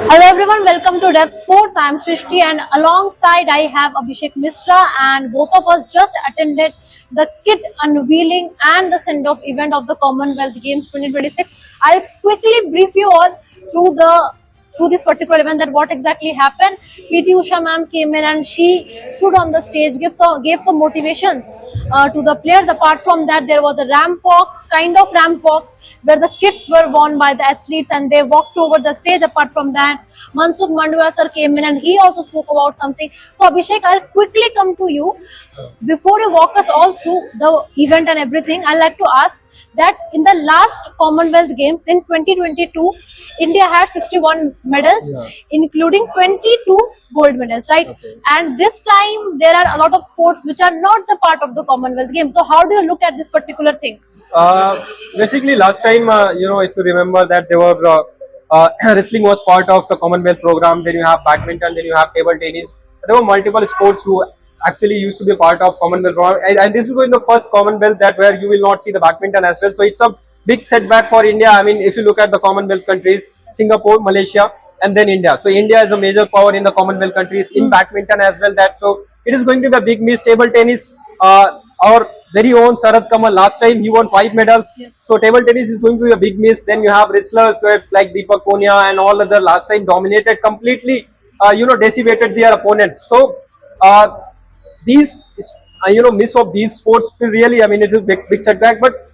Hello everyone, welcome to Dev Sports. I am Srishti and alongside I have Abhishek Mishra, and both of us just attended the kit unveiling and the send-off event of the Commonwealth Games 2026. I'll quickly brief you all through this particular event that what exactly happened. PT Usha ma'am came in and she stood on the stage, gave some motivations to the players. Apart from that, there was a ramp walk, kind of ramp walk, where the kits were worn by the athletes and they walked over the stage. Apart from that, Mansukh Mandavia sir came in and he also spoke about something. So Abhishek, I'll quickly come to you. Before you walk us all through the event and everything, I'd like to ask that in the last Commonwealth Games in 2022, India had 61 medals, including 22 gold medals, right? Okay. And this time there are a lot of sports which are not the part of the Commonwealth Games. So how do you look at this particular thing? Basically, last time, if you remember that there were wrestling was part of the Commonwealth program. Then you have badminton, then you have table tennis. There were multiple sports who actually used to be part of Commonwealth program, and this is going to the first Commonwealth that where you will not see the badminton as well. So it's a big setback for India. I mean, if you look at the Commonwealth countries, Singapore, Malaysia, and then India. So India is a major power in the Commonwealth countries in badminton as well. That so it is going to be a big miss. Table tennis. Our very own Sarath Kamal, last time he won 5 medals. Yes. So table tennis is going to be a big miss. Then you have wrestlers like Deepak Punia and all other last time dominated completely, decimated their opponents. So these, miss of these sports will really, I mean, it is big setback, but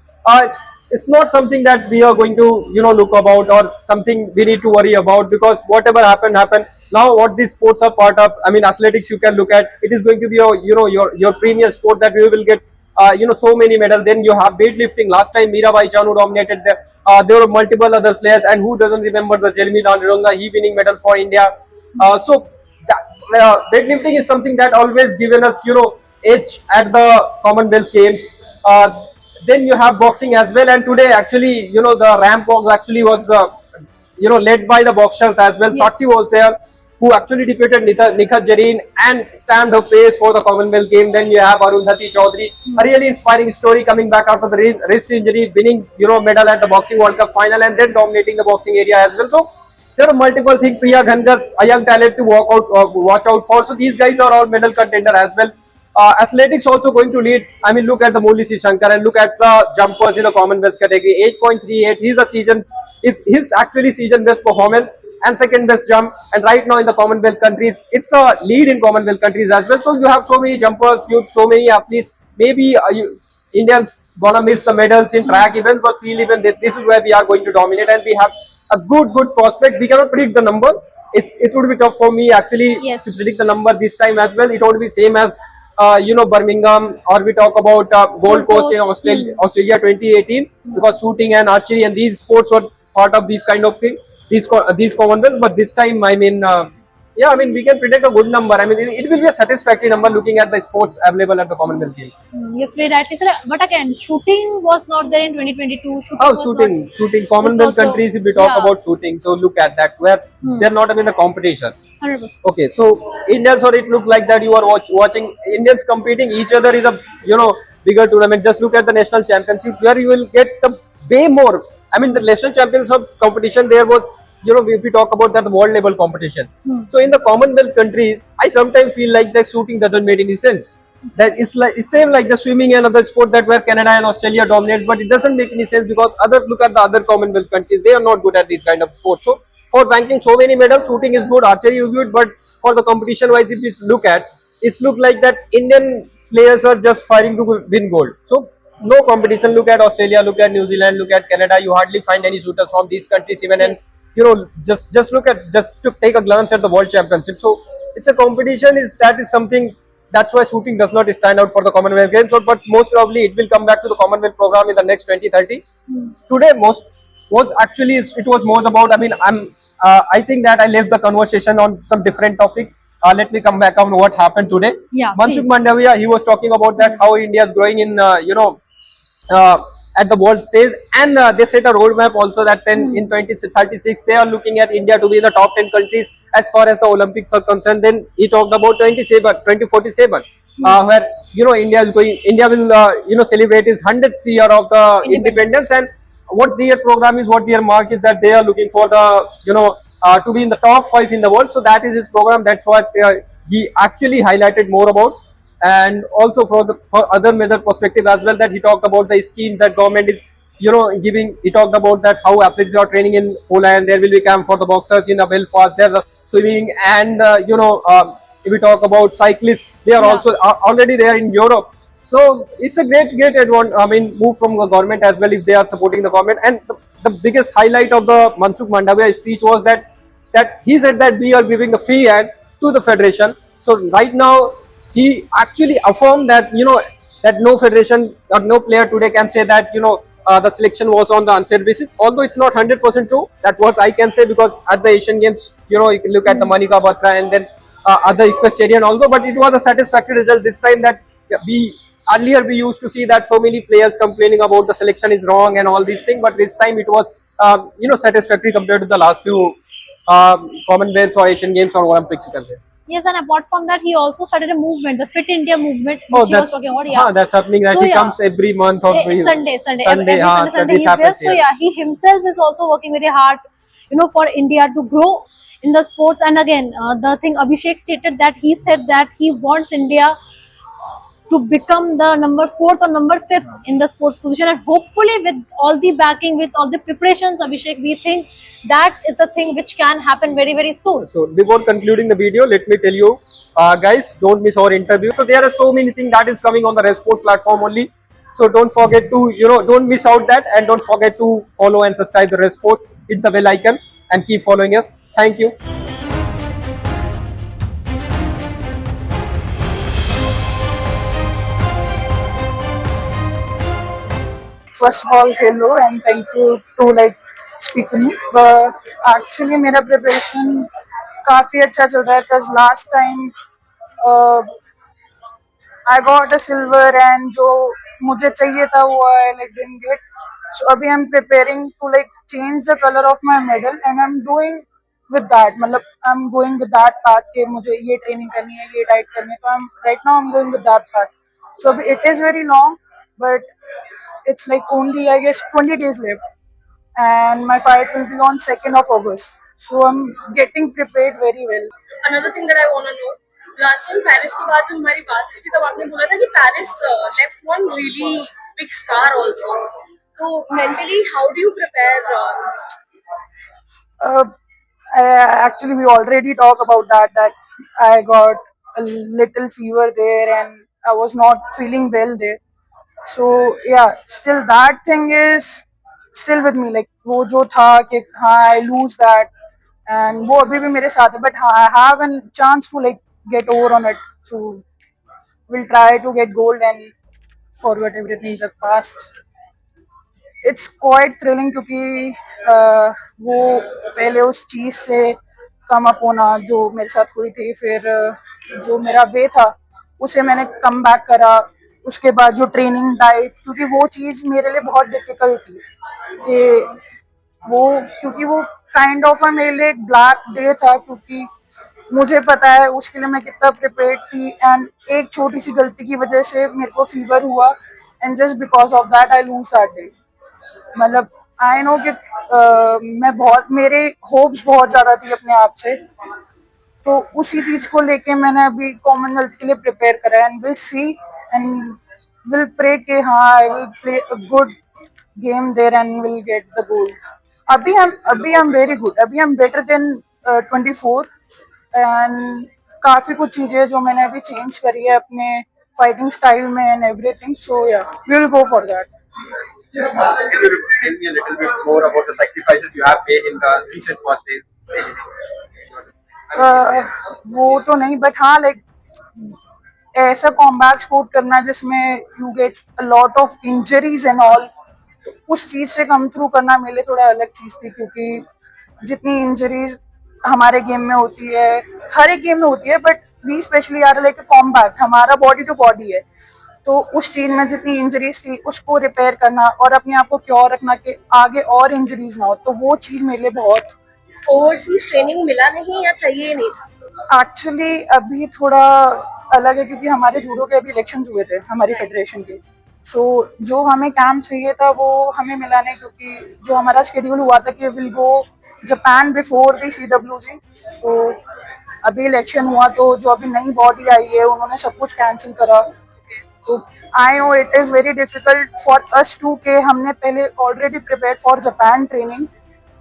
it's not something that we are going to, look about or something we need to worry about, because whatever happened. Now what these sports are part of, I mean, athletics you can look at, it is going to be your premier sport that we will get, so many medals. Then you have weightlifting. Last time Mirabai Chanu dominated there were multiple other players, and who doesn't remember the Jeremy Nalronga, he winning medal for India. So weightlifting is something that always given us, edge at the Commonwealth Games. Then you have boxing as well, and today actually, the ramp walk actually was, led by the boxers as well. Yes. Sakshi was there, who actually defeated Nikhat Jareen and stamped her pace for the Commonwealth game. Then you have Arundhati Chaudhary, a really inspiring story coming back after the wrist injury, winning, medal at the Boxing World Cup final and then dominating the boxing area as well. So there are multiple things. Priya Ghangas, a young talent to watch out for. So these guys are all medal contender as well. Athletics also going to lead. I mean, look at the Murli Shankar and look at the jumpers in the Commonwealth category. 8.38. He's a season. It's his actually season best performance and second best jump. And right now in the Commonwealth countries, it's a lead in Commonwealth countries as well. So you have so many jumpers, so many athletes. Maybe Indians gonna miss the medals in track events, but field event, this is where we are going to dominate, and we have a good prospect. We cannot predict the number. It would be tough for me actually Yes. to predict the number this time as well. It would be same as Birmingham, or we talk about Gold Coast in Australia 2018, because shooting and archery and these sports were part of these kind of thing, these Commonwealth. But this time, I mean, we can predict a good number. I mean, it will be a satisfactory number looking at the sports available at the Commonwealth Games. Yes, very rightly said. But again, shooting was not there in 2022. Oh, Was shooting. Commonwealth also- countries, if we talk yeah. about shooting, so look at that, where they're not even the competition. 100%. Okay, so Indians, or it look like that you are watching Indians competing each other is a bigger tournament. Just look at the national championship where you will get the way more. I mean, the national championship competition there was, if we talk about that, the world level competition. So in the Commonwealth countries, I sometimes feel like the shooting doesn't make any sense. That it's same like the swimming and other sport that where Canada and Australia dominate, but it doesn't make any sense because look at the other Commonwealth countries, they are not good at these kind of sports. So for ranking so many medals, shooting is good, archery is good, but for the competition wise, if you look at, it's look like that Indian players are just fighting to win gold. So no competition. Look at Australia, look at New Zealand, look at Canada. You hardly find any shooters from these countries even, and just look at, just to take a glance at the World Championship. So it's a competition. That is something. That's why shooting does not stand out for the Commonwealth Games. But most probably it will come back to the Commonwealth program in the next 2030. Today it was more about. I mean, I think that I left the conversation on some different topic. Let me come back on what happened today. Yeah, Mansukh please. Mandavia, he was talking about that how India is growing in at the world stage, and they set a roadmap also that in 2036 they are looking at India to be in the top 10 countries as far as the Olympics are concerned. Then he talked about 2047, where India will celebrate its 100th year of the independence, and what their program is, what their mark is, that they are looking for the to be in the top 5 in the world. So that is his program. That's what he actually highlighted more about. And also for other major perspective as well, that he talked about the scheme that government is giving. He talked about that how athletes are training in Poland. There will be camp for the boxers in Belfast. There's a swimming, and if we talk about cyclists, they are Yeah. also already there in Europe. So it's a great move from the government as well, if they are supporting the government. And the biggest highlight of the Mansukh Mandavia speech was that he said that we are giving the free hand to the federation. So right now he actually affirmed that that no federation or no player today can say that the selection was on the unfair basis. Although it's not 100% true. That was I can say, because at the Asian Games, you can look at the Manika Batra and then other equestrian also. But it was a satisfactory result this time. That we earlier we used to see that so many players complaining about the selection is wrong and all these things. But this time it was satisfactory compared to the last few Commonwealth or Asian Games or Olympics, you can say. Yes, and apart from that, he also started a movement, the Fit India movement, Oh, which he was talking about. Yeah. that's happening. That So, he yeah. comes every month or Sunday, Sunday, every हाँ, Sunday that he's happens there. So here. yeah, he himself is also working very hard, for India to grow in the sports. And again, the thing Abhishek stated, that he said that he wants India to become the number 4th or number 5th in the sports position, and hopefully with all the backing, with all the preparations, Abhishek, we think that is the thing which can happen very, very soon. So before concluding the video, let me tell you, guys, don't miss our interview. So there are so many things that is coming on the Resport platform only. So don't forget to, don't miss out that, and don't forget to follow and subscribe the Resport. Hit the bell icon and keep following us. Thank you. First of all, hello and thank you to speak to me. But actually, मेरा preparation काफी अच्छा चल रहा है, cause last time I got a silver and जो मुझे चाहिए था वो I didn't get. So अभी I'm preparing to change the color of my medal and I'm doing with that. मतलब I'm going with that path कि मुझे ये training करनी है, ये diet करनी है. तो right now I'm going with that path. So it is very long, but it's only I guess 20 days left, and my fight will be on 2nd of August. So I'm getting prepared very well. Another thing that I want to know, last time Paris के बाद जब हमारी बात हुई थी तब आपने बोला था कि Paris left one really big scar also. So mentally, how do you prepare? Uh, Actually, we already talked about that I got a little fever there and I was not feeling well there. So yeah, still that thing is still with me. वो जो था कि हाँ I lose that, and वो अभी भी मेरे साथ है. But हाँ, I have a chance to get over on it. So we'll try to get gold and forget everything that past. It's quite thrilling क्योंकि वो पहले उस चीज से कम अप होना जो मेरे साथ हुई थी, फिर जो मेरा वे था उसे मैंने कम बैक करा. उसके बाद जो ट्रेनिंग डाइट, क्योंकि वो चीज मेरे लिए बहुत डिफिकल्ट थी कि क्योंकि वो काइंड ऑफ मेरे लिए एक ब्लैक डे था, क्योंकि मुझे पता है उसके लिए मैं कितना प्रिपेयर्ड थी. एंड एक छोटी सी गलती की वजह से मेरे को फीवर हुआ, and just because of that I lose that day. मतलब आई नो कि मेरे होप्स बहुत ज्यादा थी अपने आप से, तो उसी चीज को लेके मैंने अभी कॉमनवेल्थ के लिए प्रिपेयर करा. And will see and will pray कि हाँ I will play a good game there and will get the gold. अभी आई एम वेरी गुड. अभी I am better than 24, and काफी कुछ चीजें जो मैंने अभी चेंज करी है अपने फाइटिंग स्टाइल में and everything. So yeah we will go for that. Can you tell me a little bit more about the sacrifices you have made in the recent past days? वो तो नहीं, but हाँ ऐसा combat sport करना जिसमें you get a lot of injuries and all, तो उस चीज से कम थ्रू करना मेरे लिए थोड़ा अलग चीज थी. क्योंकि जितनी इंजरीज हमारे गेम में होती है, हर एक गेम में होती है, but we specially are like combat, हमारा बॉडी टू बॉडी है. तो उस चीज में जितनी इंजरीज थी उसको रिपेयर करना और अपने आप को क्योर रखना कि आगे और इंजरीज ना हो, तो वो चीज मेरे लिए बहुत. ओवरसीज ट्रेनिंग मिला नहीं या चाहिए नहीं था? एक्चुअली अभी थोड़ा अलग है क्योंकि हमारे जूडो के अभी इलेक्शंस हुए थे हमारी फेडरेशन के. सो जो हमें कैंप चाहिए था वो हमें मिला नहीं, क्योंकि जो हमारा शेड्यूल हुआ था कि will go Japan before the CWG। तो अभी इलेक्शन हुआ तो जो अभी नई बॉडी आई है उन्होंने सब कुछ कैंसिल करा। तो I know it is very difficult for us to के हमने पहले already prepare for Japan training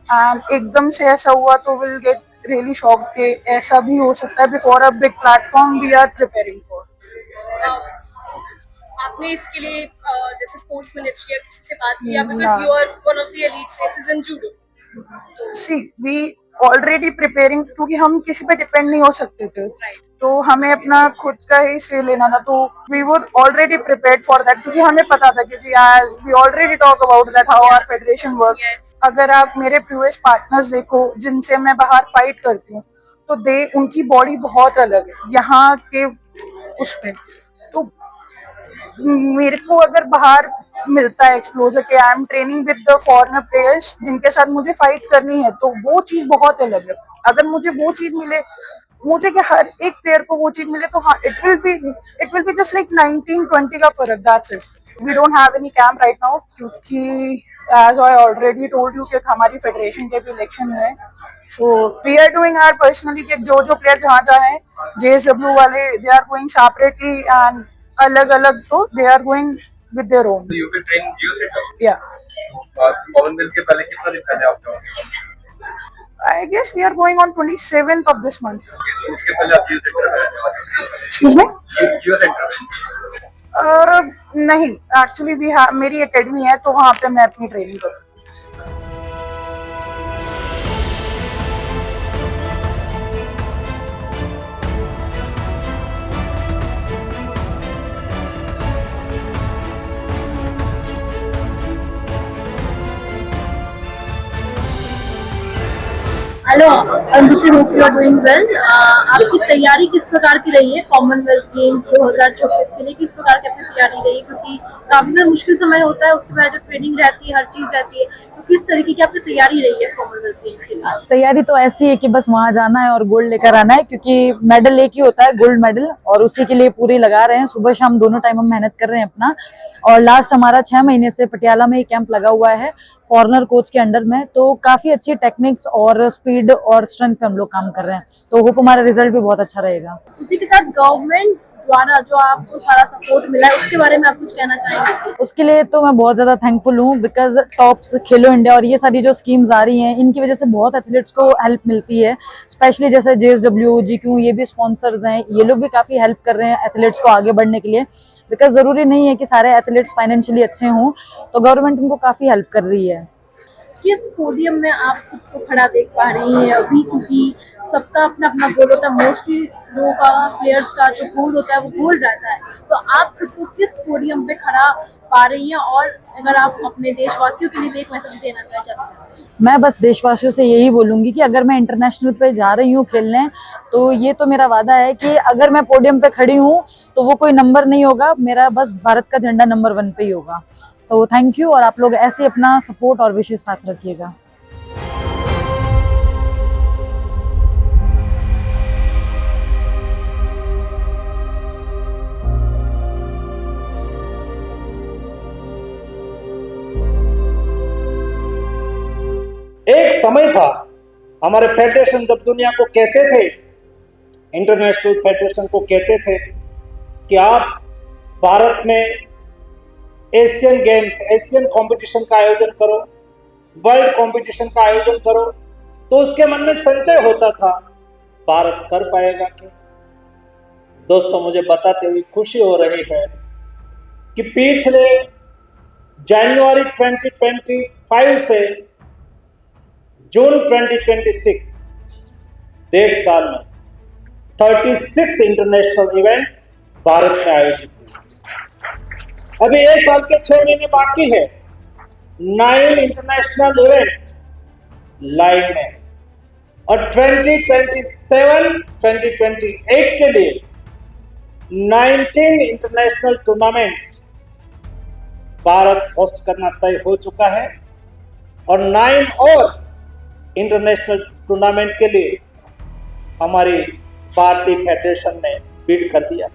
and एकदम से ऐसा हुआ तो विल गेट रियली शॉक के ऐसा भी हो सकता है before a big platform we are preparing for. आपने इसके लिए जैसे स्पोर्ट्स मिनिस्ट्री या किसी से बात किया ना। Because you are one of the elite faces in judo. See we already preparing क्योंकि हम किसी पे डिपेंड नहीं हो सकते थे तो हमें अपना खुद का ही से लेना था। तो we were already prepared for that क्योंकि हमें पता था क्योंकि as we already talk about that how our federation works. अगर आप मेरे प्रीवियस पार्टनर्स देखो जिनसे मैं बाहर फाइट करती हूँ तो दे उनकी बॉडी बहुत अलग है यहाँ के उस पे। तो मेरे को अगर बाहर मिलता है एक्सप्लोजर के I am training with the foreigner players जिनके साथ मुझे फाइट करनी है तो वो चीज बहुत अलग है। अगर मुझे वो चीज मिले मुझे क्या हर एक प्लेयर को वो चीज मिले तो हाँ it will be just like 19-20 का फर्क that's it. We don't have any camp right now क्योंकि as I already told you कि हमारी फेडरेशन के भी इलेक्शन हुए हैं। So we are doing our personally कि जो जो प्लेयर जहाँ जहाँ हैं JSW वाले they are going separately and अलग अलग तो they are going with their own. You will train Jio centre या और कॉमनवेल्थ के पहले कितना दिन पहले आप I guess we are going on 27th of this month। उसके पहले आप जियो सेंटर में एक्सक्यूज मी जियो सेंटर में नहीं एक्चुअली वी मेरी एकेडमी है तो वहाँ पे मैं अपनी ट्रेनिंग करूँ। Hello Ankit, hope you are doing well. आपकी तैयारी किस प्रकार की रही है कॉमनवेल्थ गेम्स 2024 के लिए? किस प्रकार की आपकी तैयारी रही है? क्योंकि काफी ज्यादा मुश्किल समय होता है, उससे पहले जो ट्रेनिंग रहती है, हर चीज रहती है, तो किस तरीके की आपकी तैयारी रही है इस कॉमनवेल्थ गेम्स के लिए? तैयारी तो ऐसी है कि बस वहां जाना है और गोल्ड लेकर आना है क्योंकि मेडल एक ही होता है, गोल्ड मेडल, और उसी के लिए पूरी लगा रहे हैं। सुबह शाम दोनों टाइम हम मेहनत कर रहे हैं अपना। और लास्ट हमारा 6 महीने से पटियाला में ही कैंप लगा हुआ है फॉरेनर कोच के अंडर में, तो काफी अच्छी टेक्निक्स और स्पीड और स्ट्रेंथ पे हम लोग काम कर रहे हैं। तो होप हमारा रिजल्ट भी बहुत अच्छा रहेगा। उसी के साथ गवर्नमेंट द्वारा जो आपको सारा सपोर्ट मिला है उसके बारे में आप कुछ कहना चाहेंगे? उसके लिए तो मैं बहुत ज्यादा थैंकफुल हूँ बिकॉज टॉप्स, खेलो इंडिया और ये सारी जो स्कीम्स आ रही हैं इनकी वजह से बहुत एथलीट्स को हेल्प मिलती है। स्पेशली जैसे JSW, GQ, ये भी स्पॉन्सर्स हैं, ये लोग भी काफी हेल्प कर रहे हैं एथलीट्स को आगे बढ़ने के लिए। बिकॉज जरूरी नहीं है कि सारे एथलीट्स फाइनेंशियली अच्छे हों, तो गवर्नमेंट उनको काफी हेल्प कर रही है। किस पोडियम में आप खुद को खड़ा देख पा रही हैं अभी? क्योंकि सबका अपना अपना गोल होता है, मोस्टली लोगों का, प्लेयर्स का जो गोल होता है वो गोल रहता है, तो आप खुद को किस पोडियम पे खड़ा पा रही हैं? और अगर आप अपने देशवासियों के लिए भी एक मैसेज देना चाहते हैं? मैं बस देशवासियों से यही बोलूंगी कि अगर मैं इंटरनेशनल पे जा रही हूँ खेलने, तो ये तो मेरा वादा है कि अगर मैं पोडियम पे खड़ी हूँ तो वो कोई नंबर नहीं होगा, मेरा बस भारत का झंडा नंबर 1 पे ही होगा। तो थैंक यू, और आप लोग ऐसे अपना सपोर्ट और विशेष साथ रखिएगा। एक समय था हमारे फेडरेशन जब दुनिया को कहते थे, इंटरनेशनल फेडरेशन को कहते थे कि आप भारत में एशियन गेम्स, एशियन कंपटीशन का आयोजन करो, वर्ल्ड कंपटीशन का आयोजन करो, तो उसके मन में संचय होता था भारत कर पाएगा क्या? दोस्तों, मुझे बताते हुए खुशी हो रही है कि पिछले जनवरी 2025 से जून 2026 डेढ़ साल में 36 इंटरनेशनल इवेंट भारत में आयोजित हुए। अभी एक साल के 6 महीने बाकी है, 9 इंटरनेशनल इवेंट लाइन में, और 2027-2028 के लिए 19 इंटरनेशनल टूर्नामेंट भारत होस्ट करना तय हो चुका है, और 9 और इंटरनेशनल टूर्नामेंट के लिए हमारी भारतीय फेडरेशन ने बिड कर दिया।